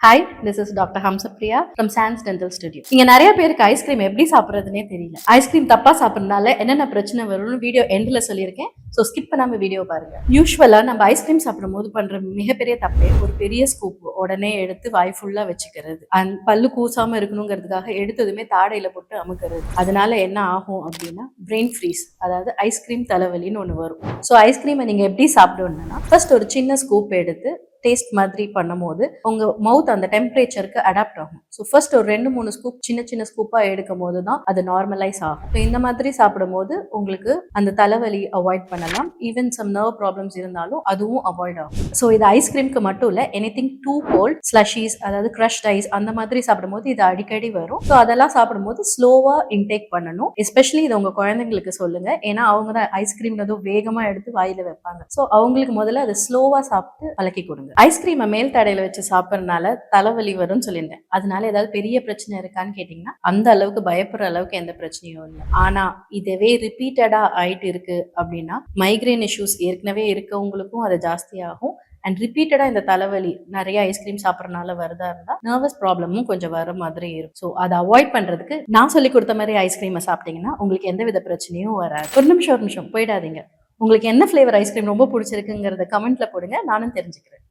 Hi, this is doctor Hamsapriya from Chance dental studio. இங்க நிறைய பேருக்கு ஐஸ்கிரீம் எப்படி சாப்பிட்றதுனே தெரியல. ஐஸ்கிரீம் தப்பா சாப்பிட்றதுனால என்னென்ன பிரச்சனை வரும்னு வீடியோ எண்ட்ல சொல்லியிருக்கேன். ஸோ ஸ்கிப் பண்ணாம வீடியோ பாருங்க. யூஸ்வலா நம்ம ஐஸ்கிரீம் சாப்பிடும் போது பண்ற மிகப்பெரிய தப்பே ஒரு பெரிய ஸ்கூப் உடனே எடுத்து வாய் ஃபுல்லா வச்சுக்கிறது. அண்ட் பல்லு கூசாம இருக்கணுங்கிறதுக்காக எடுத்ததுமே தாடையில போட்டு அமுக்கிறது. அதனால என்ன ஆகும் அப்படின்னா பிரெயின் ஃப்ரீஸ், அதாவது ஐஸ்கிரீம் தலைவலின்னு ஒன்று வரும். ஸோ ஐஸ்கிரீமை நீங்க எப்படி சாப்பிடணும்னா ஃபர்ஸ்ட் ஒரு சின்ன ஸ்கூப் எடுத்து டேஸ்ட் மாதிரி பண்ணும்போது உங்க மவுத் அந்த டெம்பரேச்சருக்கு அடாப்ட் ஆகும். ஸோ ஃபர்ஸ்ட் ஒரு 2-3 ஸ்கூப் சின்ன சின்ன ஸ்கூப்பா எடுக்கும் போது தான் அது நார்மலைஸ் ஆகும். ஸோ இந்த மாதிரி சாப்பிடும் போது உங்களுக்கு அந்த தலைவலி அவாய்ட் பண்ணலாம். ஈவன் சம் நர்வ் ப்ராப்ளம்ஸ் இருந்தாலும் அதுவும் அவாய்ட் ஆகும். ஸோ இது ஐஸ்கிரீம்க்கு மட்டும் இல்லை, எனிதிங் டூ கோல்ட் ஸ்லஷீஸ், அதாவது கிரஷ்ட் ஐஸ் அந்த மாதிரி சாப்பிடும்போது இது அடிக்கடி வரும். ஸோ அதெல்லாம் சாப்பிடும்போது ஸ்லோவா இன்டேக் பண்ணணும். எஸ்பெஷலி இது உங்க குழந்தைங்களுக்கு சொல்லுங்க, ஏன்னா அவங்க தான் ஐஸ்கிரீம் வேகமா எடுத்து வாயில வைப்பாங்க. ஸோ அவங்களுக்கு முதல்ல அதை ஸ்லோவா சாப்பிட்டு பழக்கி கொடுங்க. ஐஸ்கிரீமை மேல் தடையில வச்சு சாப்பிட்றதுனால தலைவலி வரும்னு சொல்லியிருந்தேன். அதனால ஏதாவது பெரிய பிரச்சனை இருக்கான்னு கேட்டீங்கன்னா அந்த அளவுக்கு பயப்படுற அளவுக்கு எந்த பிரச்சனையும் இல்லை. ஆனா இதவே ரிப்பீட்டடா ஆயிட்டு இருக்கு அப்படின்னா மைக்ரேன் இஷ்யூஸ் ஏற்கனவே இருக்கவங்களுக்கும் அது ஜாஸ்தியாகும். அண்ட் ரிப்பீட்டடா இந்த தலைவலி நிறைய ஐஸ்கிரீம் சாப்பிட்றதுனால வருதா இருந்தா நர்வஸ் ப்ராப்ளமும் கொஞ்சம் வர மாதிரி இருக்கும். ஸோ அதை அவாய்ட் பண்றதுக்கு நான் சொல்லி கொடுத்த மாதிரி ஐஸ்கிரீமை சாப்பிட்டீங்கன்னா உங்களுக்கு எந்த வித பிரச்சனையும் வராது. ஒரு நிமிஷம் போயிடாதீங்க. உங்களுக்கு என்ன ஃபிளேவர் ஐஸ்கிரீம் ரொம்ப பிடிச்சிருக்குங்கிறத கமெண்ட்ல போடுங்க, நானும் தெரிஞ்சுக்கிறேன்.